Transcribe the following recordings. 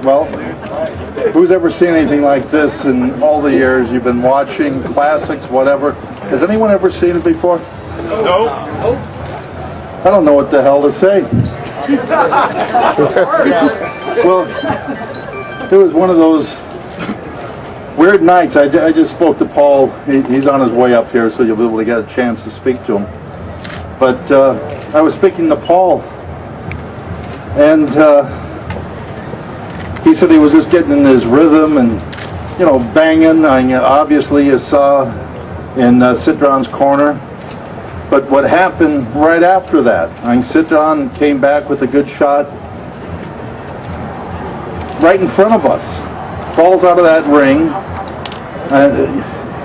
Well, who's ever seen anything like this in all the years you've been watching classics, whatever? Has anyone ever seen it before? No. I don't know what the hell to say. Well, it was one of those weird nights. I just spoke to Paul. He's on his way up here, so you'll be able to get a chance to speak to him. But I was speaking to Paul, and he said he was just getting in his rhythm and, you know, banging. Obviously, you saw in Cintron's corner. But what happened right after that, Cintron came back with a good shot right in front of us. Falls out of that ring.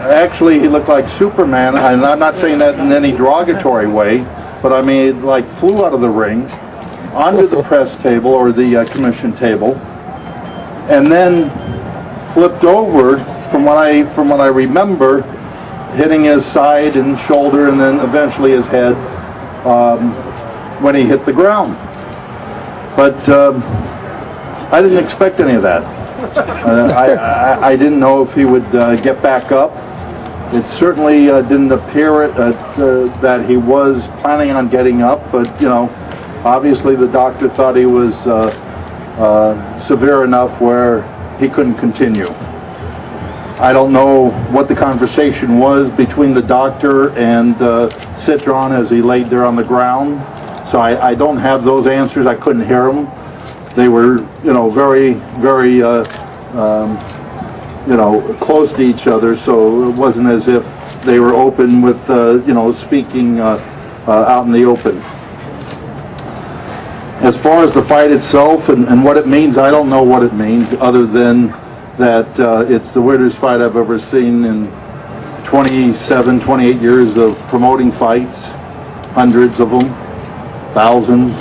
Actually, he looked like Superman, and I'm not saying that in any derogatory way, but I mean, it like flew out of the ring onto the press table or the commission table, and then flipped over from what I remember, hitting his side and shoulder, and then eventually his head when he hit the ground. But I didn't expect any of that. I didn't know if he would get back up. It certainly didn't appear that he was planning on getting up, but you know, obviously the doctor thought he was severe enough where he couldn't continue. I don't know what the conversation was between the doctor and Cintron as he laid there on the ground, so I don't have those answers. I couldn't hear them. They were, you know, very, very, you know, close to each other, so it wasn't as if they were open with, you know, speaking out in the open. As far as the fight itself and what it means, I don't know what it means, other than that it's the weirdest fight I've ever seen in 27, 28 years of promoting fights, hundreds of them, thousands.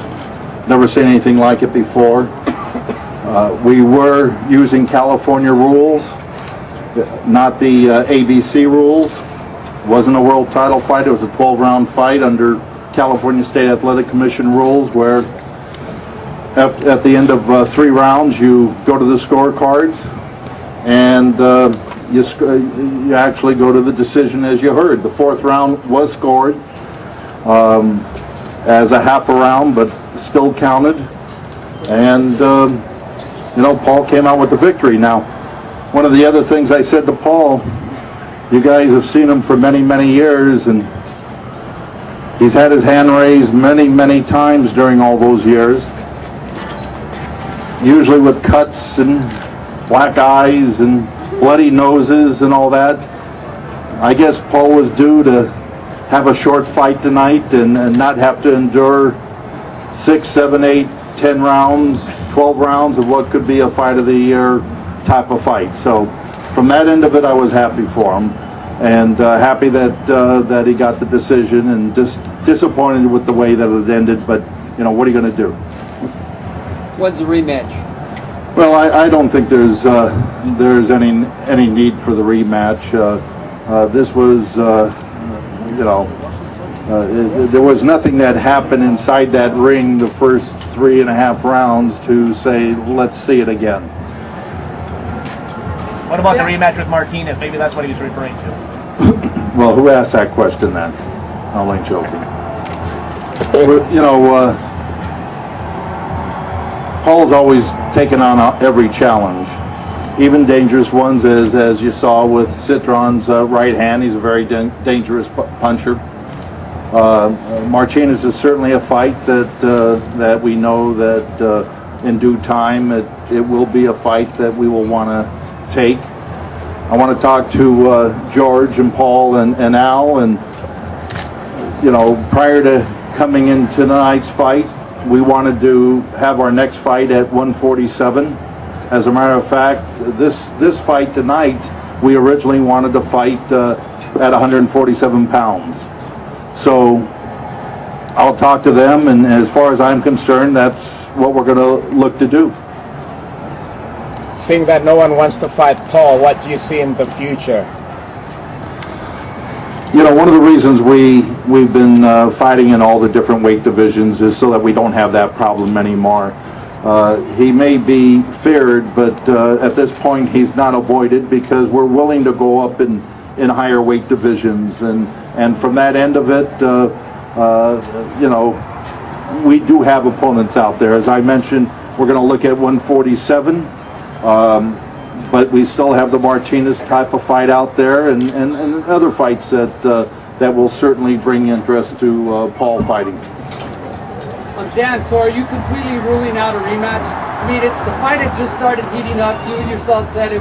Never seen anything like it before. We were using California rules, not the ABC rules. It wasn't a world title fight, it was a 12-round fight under California State Athletic Commission rules, where at the end of 3 rounds you go to the scorecards and you actually go to the decision as you heard. The 4th round was scored as a half a round, but still counted, and you know, Paul came out with the victory. Now, one of the other things I said to Paul, you guys have seen him for many, many years, and he's had his hand raised many, many times during all those years, usually with cuts and black eyes and bloody noses and all that. I guess Paul was due to have a short fight tonight and not have to endure 6, 7, 8, 10 rounds, 12 rounds of what could be a fight of the year type of fight. So from that end of it, I was happy for him, and happy that that he got the decision, and just disappointed with the way that it ended. But you know, what are you going to do? When's the rematch? Well, I don't think there's any need for the rematch. This was you know, there was nothing that happened inside that ring the first 3.5 rounds to say, let's see it again. What about the rematch with Martinez? Maybe that's what he was referring to. Well, who asked that question then? I'm only joking. You know, Paul's always taken on every challenge, even dangerous ones, as you saw with Cintron's right hand. He's a very dangerous puncher. Martinez is certainly a fight that we know that in due time it will be a fight that we will want to take. I want to talk to George and Paul and Al, and you know, prior to coming into tonight's fight, we wanted to have our next fight at 147. As a matter of fact, this fight tonight, we originally wanted to fight at 147 pounds. So I'll talk to them, and as far as I'm concerned, that's what we're going to look to do. Seeing that no one wants to fight Paul, what do you see in the future? You know, one of the reasons we've been fighting in all the different weight divisions is so that we don't have that problem anymore. He may be feared, but at this point he's not avoided because we're willing to go up in higher weight divisions, and from that end of it, you know, we do have opponents out there. As I mentioned, we're going to look at 147, but we still have the Martinez type of fight out there, and other fights that will certainly bring interest to Paul fighting. Dan, so are you completely ruling out a rematch? I mean, the fight had just started heating up. You yourself said it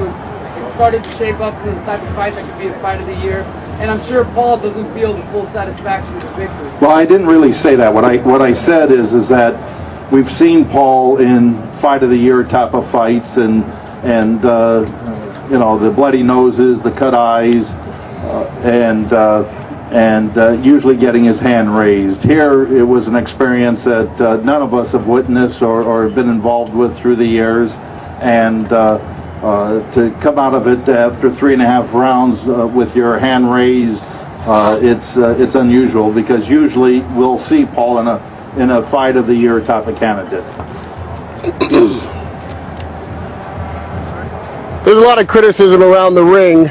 started to shape up for the type of fight that could be the fight of the year. And I'm sure Paul doesn't feel the full satisfaction of the victory. Well, I didn't really say that. What I said is that we've seen Paul in fight of the year type of fights, and you know, the bloody noses, the cut eyes, and usually getting his hand raised. Here it was an experience that none of us have witnessed or been involved with through the years, and to come out of it after 3.5 rounds with your hand raised, it's unusual, because usually we'll see Paul in a fight of the year type of candidate. There's a lot of criticism around the ring.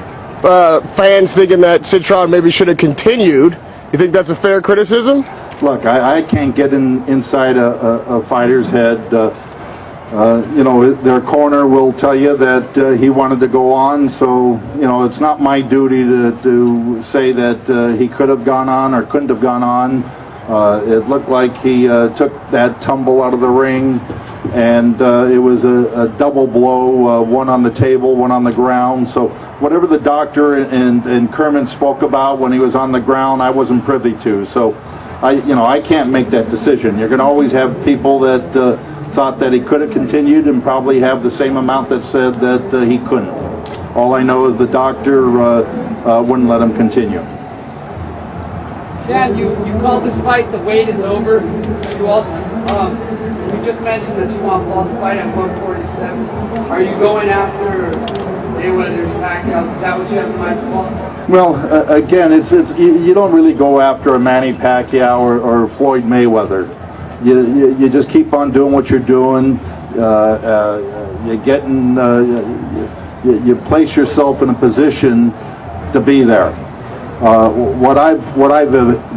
Fans thinking that Cintron maybe should have continued. You think that's a fair criticism? Look, I can't get inside a fighter's head. You know, their corner will tell you that he wanted to go on, so you know, it's not my duty to say that he could have gone on or couldn't have gone on. It looked like he took that tumble out of the ring, and it was a double blow, one on the table, one on the ground. So whatever the doctor and Kermit spoke about when he was on the ground, I wasn't privy to. So I can't make that decision. You're going to always have people that thought that he could have continued, and probably have the same amount that said that he couldn't. All I know is the doctor wouldn't let him continue. Dan, you called this fight "The Wait Is Over." You also you just mentioned that you want Paul to fight at 147. Are you going after Mayweather's Pacquiao? Is that what you have in mind for Paul? Well, again, you don't really go after a Manny Pacquiao or Floyd Mayweather. You just keep on doing what you're doing. You place yourself in a position to be there. What I've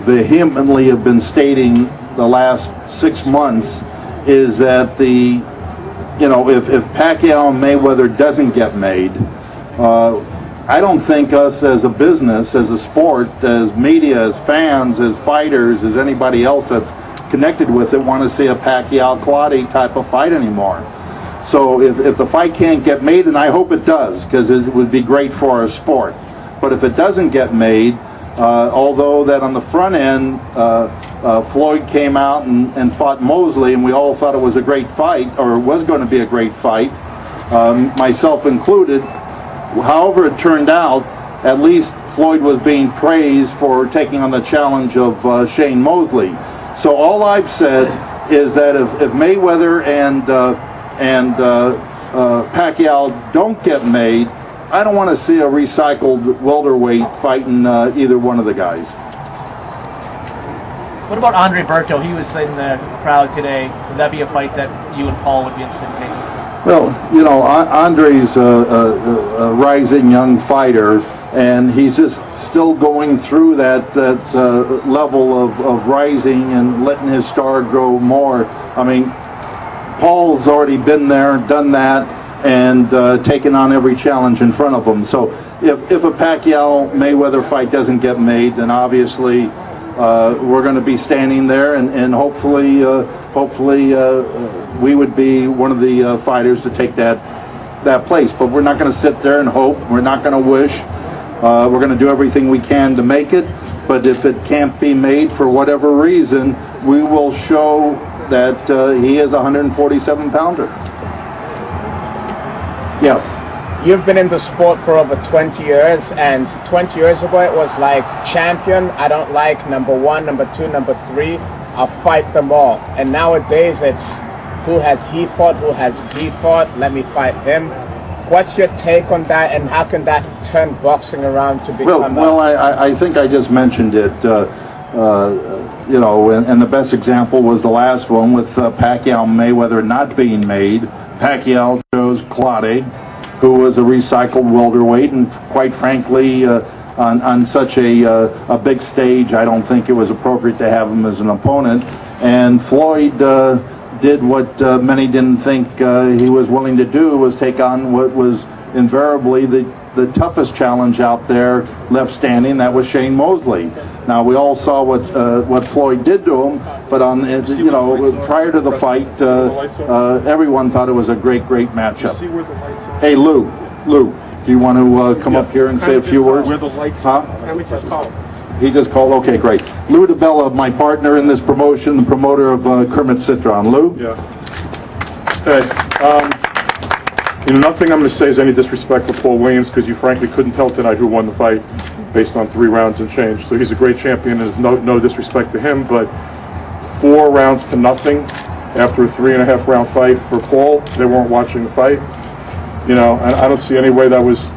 vehemently have been stating the last 6 months is that if Pacquiao and Mayweather doesn't get made, I don't think us as a business, as a sport, as media, as fans, as fighters, as anybody else that's connected with it want to see a Pacquiao-Clottey type of fight anymore. So if the fight can't get made, and I hope it does, because it would be great for our sport, but if it doesn't get made, although that on the front end Floyd came out and fought Mosley, and we all thought it was a great fight, or was going to be a great fight, myself included. However it turned out, at least Floyd was being praised for taking on the challenge of Shane Mosley. So all I've said is that if Mayweather and Pacquiao don't get made, I don't want to see a recycled welterweight fighting either one of the guys. What about Andre Berto? He was in the crowd today. Would that be a fight that you and Paul would be interested in taking? Well, you know, Andre's a rising young fighter, and he's just still going through that level of rising and letting his star grow more. I mean, Paul's already been there, done that, and taken on every challenge in front of him. So if a Pacquiao-Mayweather fight doesn't get made, then obviously we're going to be standing there, and hopefully we would be one of the fighters to take that place. But we're not going to sit there and hope. We're not going to wish. We're going to do everything we can to make it. But if it can't be made for whatever reason, we will show that he is a 147-pounder. Yes. You've been in the sport for over 20 years, and 20 years ago it was like, champion, I don't like number 1, number 2, number 3, I'll fight them all. And nowadays it's, who has he fought, let me fight him. What's your take on that, and how can that turn boxing around to become Well, I think I just mentioned it. you know, and the best example was the last one with Pacquiao and Mayweather not being made. Pacquiao chose Claude, who was a recycled welterweight, and quite frankly, on such a big stage, I don't think it was appropriate to have him as an opponent. And Floyd did what many didn't think he was willing to do, was take on what was invariably the toughest challenge out there left standing. That was Shane Mosley. Now we all saw what Floyd did to him, but on prior to the fight, everyone thought it was a great matchup. Hey Lou, do you want to come up here and say a few words? Huh? He just called. Okay, great. Lou DeBella, my partner in this promotion, the promoter of Kermit Cintron. Lou. Yeah. Hey. Nothing I'm going to say is any disrespect for Paul Williams, because you frankly couldn't tell tonight who won the fight based on 3 rounds and change. So he's a great champion, and there's no disrespect to him, but 4 rounds to nothing after a 3.5 round fight for Paul. They weren't watching the fight. And I don't see any way that was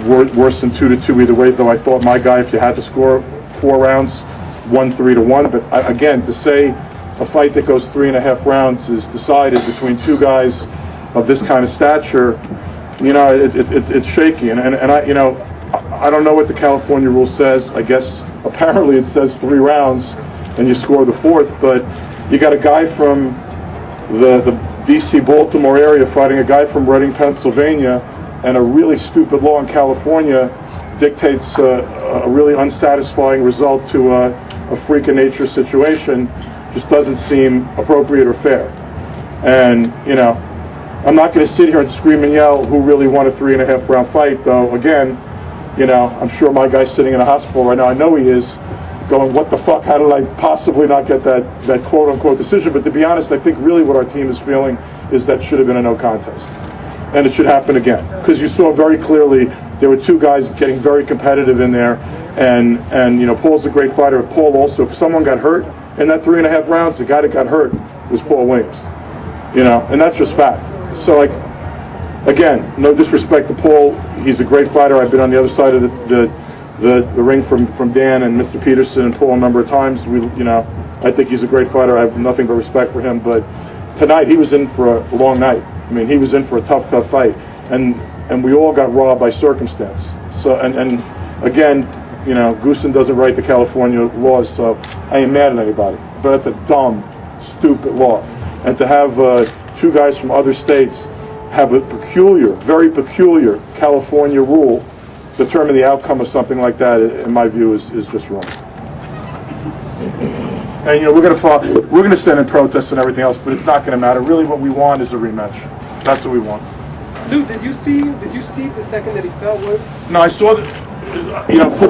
worse than 2-2 either way, though I thought my guy, if you had to score 4 rounds, won 3-1. But again, to say a fight that goes 3.5 rounds is decided between 2 guys of this kind of stature, it's shaky. And I don't know what the California rule says. I guess apparently it says 3 rounds and you score the 4th, but you got a guy from the DC Baltimore area fighting a guy from Reading, Pennsylvania, and a really stupid law in California dictates a really unsatisfying result to a freak of nature situation. Just doesn't seem appropriate or fair. And I'm not going to sit here and scream and yell who really won a 3.5 round fight, though. Again, I'm sure my guy's sitting in a hospital right now. I know he is, going, what the fuck? How did I possibly not get that quote unquote decision? But to be honest, I think really what our team is feeling is that should have been a no contest, and it should happen again, because you saw very clearly there were 2 guys getting very competitive in there, and Paul's a great fighter. But Paul also, if someone got hurt in that 3.5 rounds, the guy that got hurt was Paul Williams, and that's just fact. So, again, no disrespect to Paul. He's a great fighter. I've been on the other side of the ring from Dan and Mr. Peterson and Paul a number of times. I think he's a great fighter. I have nothing but respect for him. But tonight, he was in for a long night. I mean, he was in for a tough fight. And we all got robbed by circumstance. So, and again, Goosen doesn't write the California laws, so I ain't mad at anybody. But it's a dumb, stupid law. And to have 2 guys from other states have a very peculiar California rule determine the outcome of something like that, in my view, is just wrong. And we're going to send in protests and everything else, but it's not going to matter. Really, what we want is a rematch. That's what we want. Lou, did you see the second that he fell with? No, I saw that.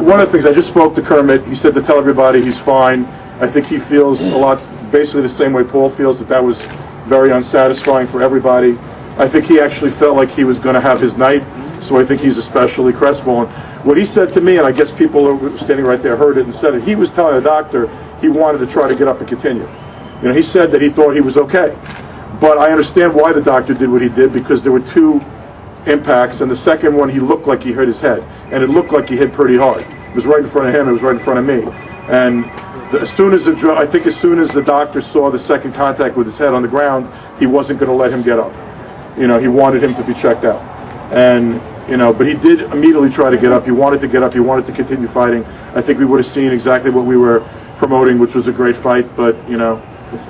One of the things, I just spoke to Kermit. He said to tell everybody he's fine. I think he feels a lot, basically the same way Paul feels, that was very unsatisfying for everybody. I think he actually felt like he was going to have his night, so I think he's especially crestfallen. What he said to me, and I guess people who were standing right there heard it and said it, he was telling the doctor he wanted to try to get up and continue. He said that he thought he was okay. But I understand why the doctor did what he did, because there were 2 impacts, and the second one he looked like he hit his head, and it looked like he hit pretty hard. It was right in front of him, it was right in front of me. And as soon as the doctor saw the second contact with his head on the ground, he wasn't going to let him get up. He wanted him to be checked out. And, but he did immediately try to get up. He wanted to get up. He wanted to continue fighting. I think we would have seen exactly what we were promoting, which was a great fight. But,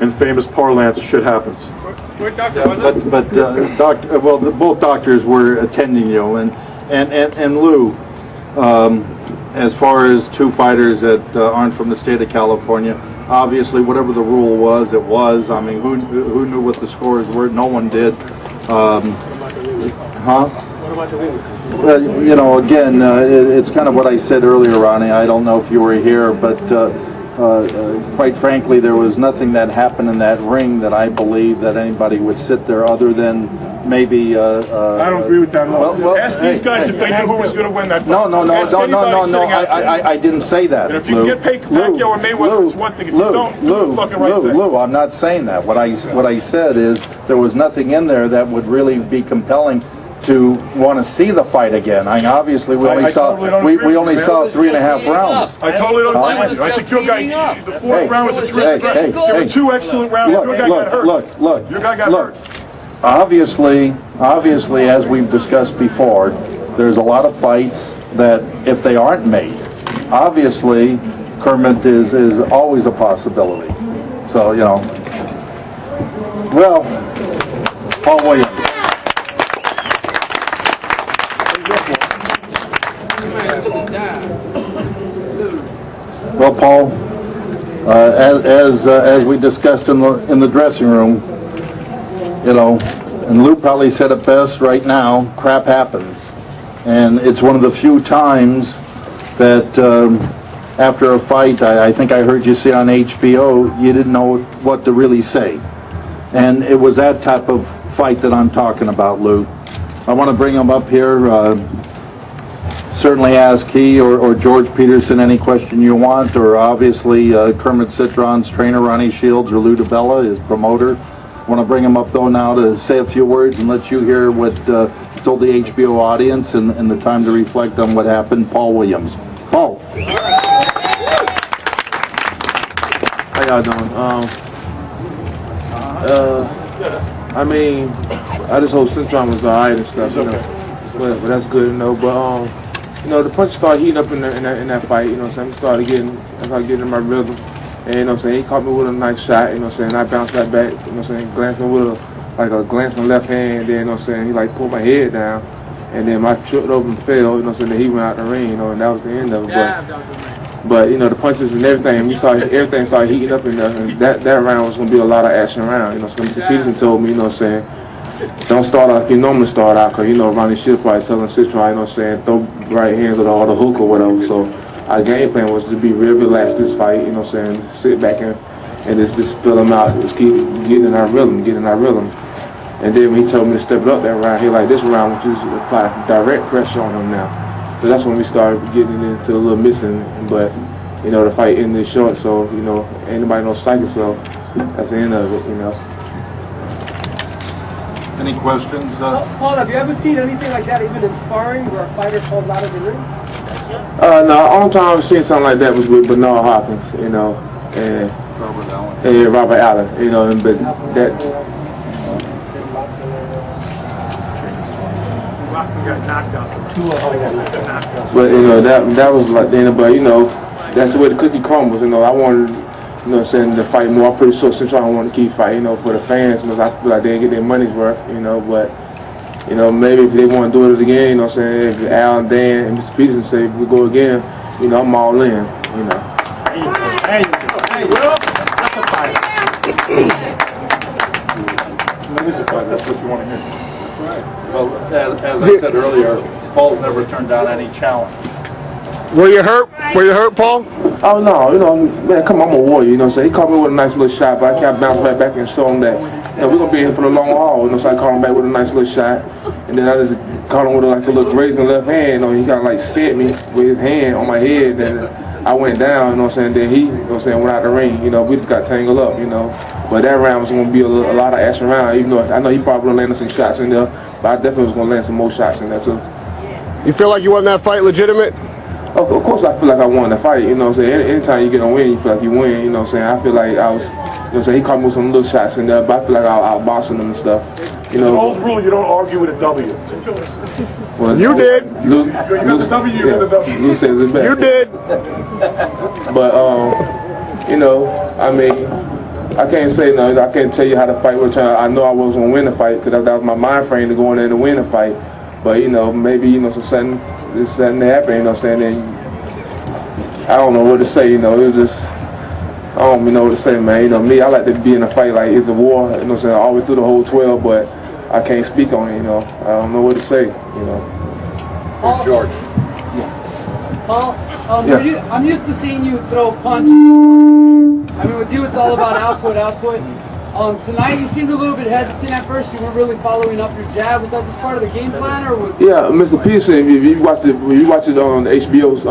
in famous parlance, shit happens. Both doctors were attending you, and Lou, as far as 2 fighters that aren't from the state of California, obviously whatever the rule was, it was. I mean, who knew what the scores were? No one did. Huh? What about the rules? Well, again, it's kind of what I said earlier, Ronnie. I don't know if you were here, but quite frankly, there was nothing that happened in that ring that I believe that anybody would sit there other than maybe. I don't agree with that at all. Ask these guys if they knew who was going to win that fight. No. I didn't say that. And if you can get Pacquiao or Mayweather, it's one thing. If you don't, do the fucking right thing. Lou, I'm not saying that. What I said is there was nothing in there that would really be compelling. to want to see the fight again. I mean, obviously we only saw we only saw 3.5 rounds. I totally don't agree with you. I think your guy, the fourth round was a terrific round. There were 2 excellent rounds. Your guy got hurt. Look. Your guy got hurt. Obviously, as we've discussed before, there's a lot of fights that if they aren't made, obviously Kermit is always a possibility. So, you know, well, Paul Williams. Well, Paul, as we discussed in the dressing room, you know, and Lou probably said it best right now, crap happens. And it's one of the few times that after a fight, I think I heard you say on HBO, you didn't know what to really say. And it was that type of fight that I'm talking about, Lou. I want to bring him up here. Certainly ask he or George Peterson any question you want, or obviously Kermit Cintron's trainer, Ronnie Shields, or Lou DiBella, his promoter. I want to bring him up though now to say a few words and let you hear what he told the HBO audience and the time to reflect on what happened. Paul Williams. Paul. How y'all doing? I mean, I just hope Cintron was alright and stuff, you know. But that's good, you know. But you know, the punch started heating up in that fight. You know what I'm saying? I started getting in my rhythm. And you know what I'm saying? He caught me with a nice shot. You know what I'm saying? I bounced right back. You know what I'm saying? Glancing with a glancing left hand. Then you know what I'm saying? He like pulled my head down, and then I tripped over and fell. You know what I'm saying? Then he went out the ring. You know, and that was the end of it. But you know, the punches and everything. Everything started heating up in there. And that round was gonna be a lot of action around. You know, so Mr. Peterson told me, you know what I'm saying? Don't start out like you normally start out, because you know Ronnie Shields probably telling Cintron, you know what I'm saying, throw right hands or the hook or whatever. So our game plan was to be real relaxed this fight, you know what I'm saying, sit back and just fill him out, just keep getting in our rhythm. And then when he told me to step it up that round, he like, this round we just apply direct pressure on him now. So that's when we started getting into a little missing, but you know, the fight ended short, so you know, anybody knows psychic, so that's the end of it, you know. Any questions? Paul, have you ever seen anything like that, even in sparring, where a fighter falls out of the ring? No, the only time I've seen something like that was with Bernard Hopkins, you know, and Robert Allen, you know, but that. Got knocked out. But you know that was like then, but you know, that's the way the cookie crumbles. You know, I wanted, you know, saying to fight more. I'm pretty sure Cintron wanted to keep fighting, you know, for the fans, because I feel like they didn't get their money's worth, you know. But you know, maybe if they want to do it again, you know, what I'm saying, if Al and Dan and Mr. Peterson say if we go again, you know, I'm all in, you know. Hey, Will, that's a fight. That is a fight. That's what you want to hear. That's right. Well, as I said earlier, Paul's never turned down any challenge. Were you hurt? Paul? Oh no, you know, man, come on, I'm a warrior, you know what I'm saying? He caught me with a nice little shot, but I kept bouncing right back and showed him that, you know, we're gonna be here for the long haul, you know, so I caught him back with a nice little shot, and then I just caught him with like a little grazing left hand, you know, he kinda like stabbed me with his hand on my head, and I went down, you know what I'm saying, then he, you know what I'm saying, went out the ring, you know, we just got tangled up, you know, but that round was gonna be a lot of action around, even though I know he probably landed some shots in there, but I definitely was gonna land some more shots in there too. You feel like you won that fight legitimate? Of course I feel like I won the fight, you know what I'm saying? Anytime you get a win, you feel like you win, you know what I'm saying? I feel like I was, you know what I'm saying, he caught me with some little shots in there, but I feel like I was bossing him and stuff. You know, There's an old rule, you don't argue with a W. Well, you did. You got the W, you got the W. Lou says it back. You did. But, you know, I mean, I can't say no, I can't tell you how the fight was. I know I was going to win the fight, because that was my mind frame to go in there and win the fight. But, you know, maybe, you know, something happened, you know what I'm saying? And I don't know what to say, you know, it was just, I don't even know what to say, man. You know, me, I like to be in a fight like it's a war, you know what I'm saying, all the way through the whole 12, but I can't speak on it, you know. I don't know what to say, you know. Paul, George. Paul, Yeah. I'm used to seeing you throw punches. I mean, with you, it's all about output. Tonight, you seemed a little bit hesitant at first. You weren't really following up your jab. Was that just part of the game plan, or was? Yeah, Mr. Peterson, if you watch it on the HBO's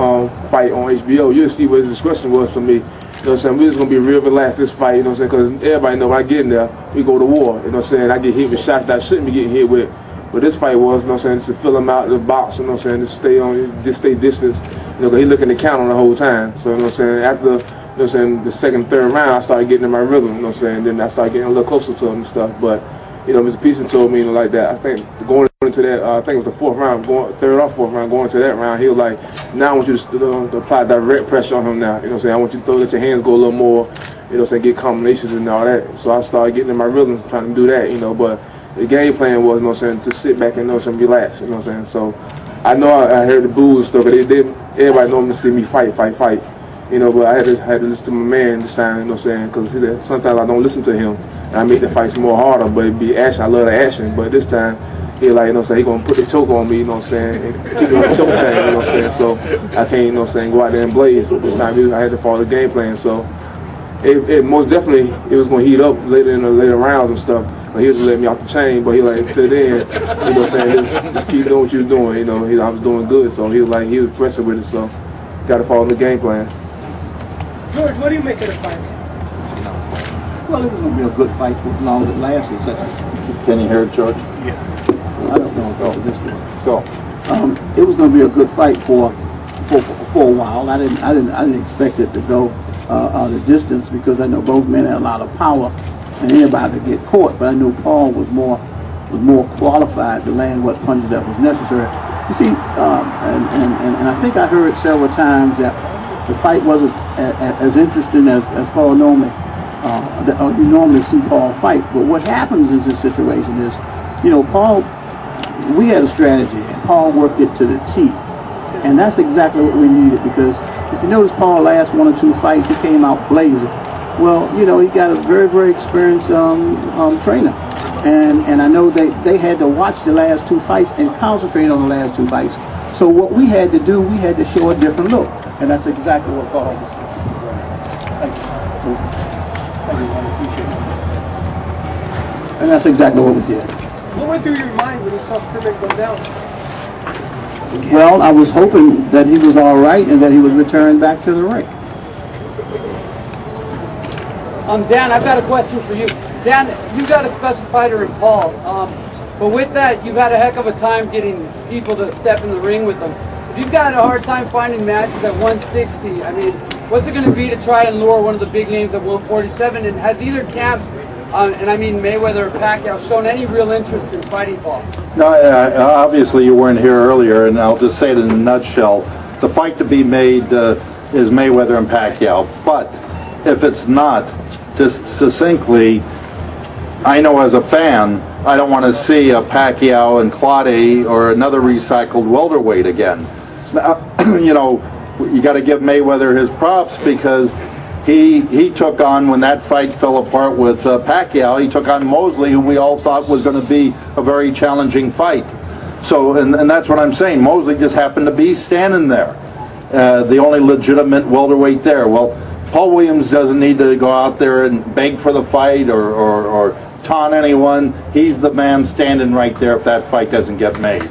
fight on HBO, you'll see what his discretion was for me. You know what I'm saying? We're just going to be real relaxed this fight, you know what I'm saying? Because everybody know when I get in there, we go to war. You know what I'm saying? I get hit with shots that I shouldn't be getting hit with. But this fight was, you know what I'm saying, just to fill him out of the box, you know what I'm saying, just stay distance. You know, 'cause he looking to count on the whole time. So, you know what I'm saying, after, you know what I'm saying, the second, third round, I started getting in my rhythm, you know what I'm saying, then I started getting a little closer to him and stuff. But, you know, Mr. Pearson told me, you know, like that. I think going into that, I think it was the fourth round, third or fourth round, going into that round, he was like, now I want you to apply direct pressure on him now. You know what I'm saying? I want you to let your hands go a little more, you know what I'm saying, get combinations and all that. So I started getting in my rhythm, trying to do that, you know, but the game plan was, you know what I'm saying, to sit back and, you know what I'm saying, relax, you know what I'm saying? So I know I heard the boos and stuff, but everybody normally see me fight. You know, but I had to listen to my man this time, you know what I'm saying, because sometimes I don't listen to him, and I make the fights more harder, but it be action. I love the action, but this time, he like, you know what I'm saying, he going to put the choke on me, you know what I'm saying, and keep me on the choke tag, you know what I'm saying, so I can't, you know what I'm saying, go out there and blaze. This time, I had to follow the game plan, so it most definitely, it was going to heat up later in the later rounds and stuff, but he was let me off the chain, but he like, till then, you know what I'm saying, just keep doing what you're doing, you know, I was doing good, so he was like, he was pressing with it, so got to follow the game plan. George, what do you make of the fight? Well, it was going to be a good fight for as long as it lasted. Can you hear it, George? Yeah. I don't know if it's this one. Go. It was going to be a good fight for a while. I didn't expect it to go the distance because I know both men had a lot of power and anybody could get caught. But I knew Paul was more qualified to land what punches that was necessary. You see, and I think I heard several times that the fight wasn't as interesting as Paul normally. You normally see Paul fight, but what happens in this situation is, you know, Paul, we had a strategy, and Paul worked it to the T, and that's exactly what we needed, because if you notice Paul's last 1 or 2 fights, he came out blazing. Well, you know, he got a very, very experienced trainer, and I know they had to watch the last 2 fights and concentrate on the last 2 fights. So what we had to do, we had to show a different look, and that's exactly what Paul was. Thank you. Thank you, I appreciate it. And that's exactly what we did. What went through your mind when you saw Kermit go down? Well, I was hoping that he was all right and that he was returned back to the ring. Dan, I've got a question for you. Dan, you got a special fighter in Paul, but with that, you've had a heck of a time getting people to step in the ring with them. If you've got a hard time finding matches at 160, I mean, what's it going to be to try and lure one of the big names at 147? And has either camp, and I mean Mayweather or Pacquiao, shown any real interest in fighting Paul? No, obviously you weren't here earlier, and I'll just say it in a nutshell. The fight to be made is Mayweather and Pacquiao. But if it's not, just succinctly, I know as a fan, I don't want to see a Pacquiao and Claude or another recycled welterweight again. You know, you got to give Mayweather his props because he took on, when that fight fell apart with Pacquiao, he took on Mosley, who we all thought was going to be a very challenging fight. So, and that's what I'm saying. Mosley just happened to be standing there, the only legitimate welterweight there. Well, Paul Williams doesn't need to go out there and beg for the fight or taunt anyone. He's the man standing right there if that fight doesn't get made.